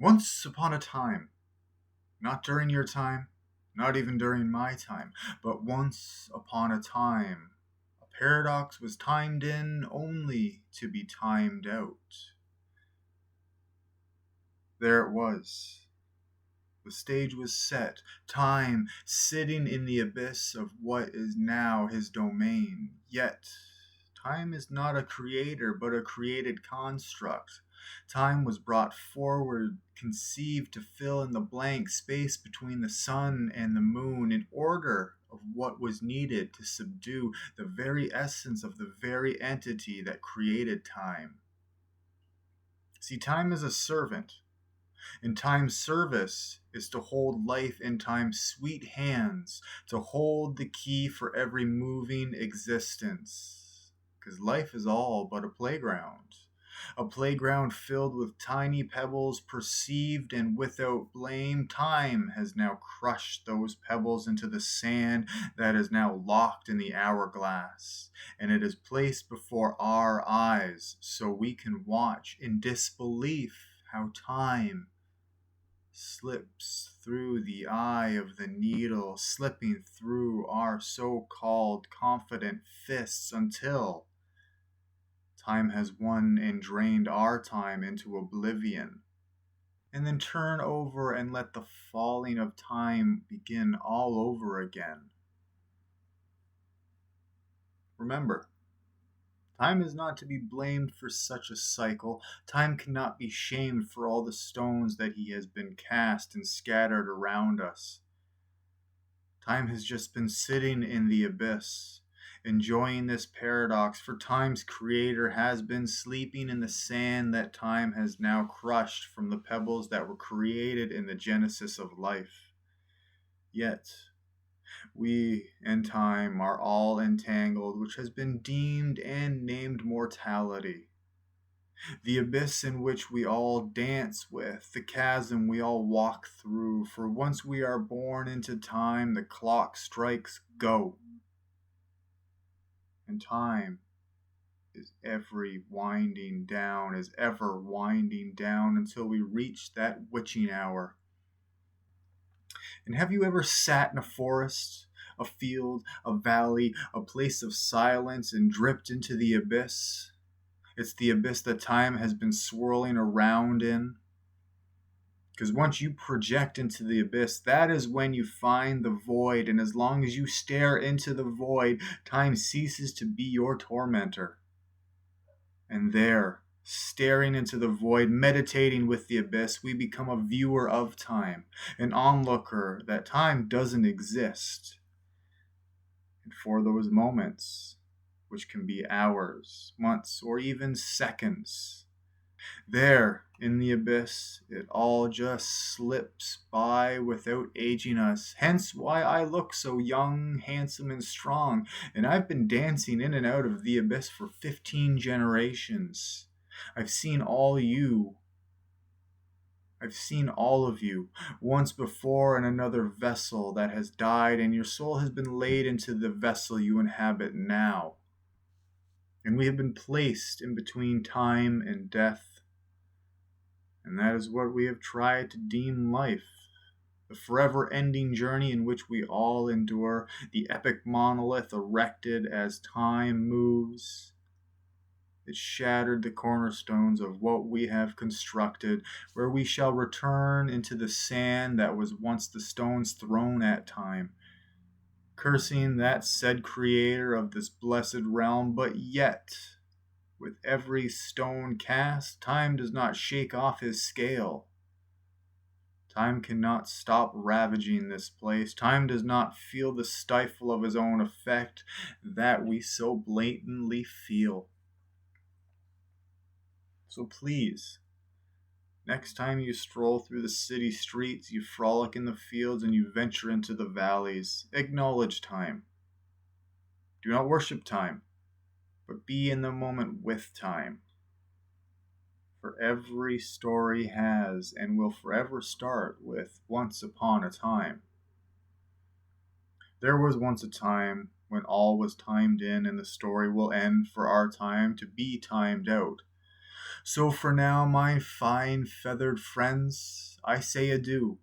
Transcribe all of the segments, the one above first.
Once upon a time, not during your time, not even during my time, but once upon a time, a paradox was timed in only to be timed out. There it was. The stage was set, time sitting in the abyss of what is now his domain. Yet, time is not a creator, but a created construct. Time was brought forward, conceived to fill in the blank space between the sun and the moon in order of what was needed to subdue the very essence of the very entity that created time. See, time is a servant, and time's service is to hold life in time's sweet hands, to hold the key for every moving existence. Because life is all but a playground filled with tiny pebbles, perceived and without blame. Time has now crushed those pebbles into the sand that is now locked in the hourglass, and it is placed before our eyes so we can watch in disbelief how time slips through the eye of the needle, slipping through our so called confident fists until time has won and drained our time into oblivion. And then turn over and let the falling of time begin all over again. Remember, time is not to be blamed for such a cycle. Time cannot be shamed for all the stones that he has been cast and scattered around us. Time has just been sitting in the abyss, enjoying this paradox, for time's creator has been sleeping in the sand that time has now crushed from the pebbles that were created in the genesis of life. Yet, we and time are all entangled, which has been deemed and named mortality. The abyss in which we all dance with, the chasm we all walk through, for once we are born into time, the clock strikes go. And time is ever winding down until we reach that witching hour. And have you ever sat in a forest, a field, a valley, a place of silence, and dripped into the abyss? It's the abyss that time has been swirling around in. Because once you project into the abyss, that is when you find the void. And as long as you stare into the void, time ceases to be your tormentor. And there, staring into the void, meditating with the abyss, we become a viewer of time, an onlooker that time doesn't exist. And for those moments, which can be hours, months, or even seconds, there, in the abyss, it all just slips by without aging us. Hence why I look so young, handsome, and strong. And I've been dancing in and out of the abyss for 15 generations. I've seen all you. I've seen all of you once before in another vessel that has died, and your soul has been laid into the vessel you inhabit now. And we have been placed in between time and death. And that is what we have tried to deem life. The forever ending journey in which we all endure, the epic monolith erected as time moves. It shattered the cornerstones of what we have constructed, where we shall return into the sand that was once the stones thrown at time, cursing that said creator of this blessed realm, but yet, with every stone cast, time does not shake off his scale. Time cannot stop ravaging this place. Time does not feel the stifle of his own effect that we so blatantly feel. So please, next time you stroll through the city streets, you frolic in the fields, and you venture into the valleys, acknowledge time. Do not worship time, but be in the moment with time. For every story has and will forever start with once upon a time. There was once a time when all was timed in, and the story will end for our time to be timed out. So for now, my fine feathered friends, I say adieu.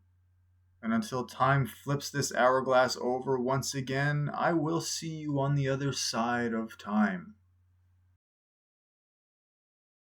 And until time flips this hourglass over once again, I will see you on the other side of time.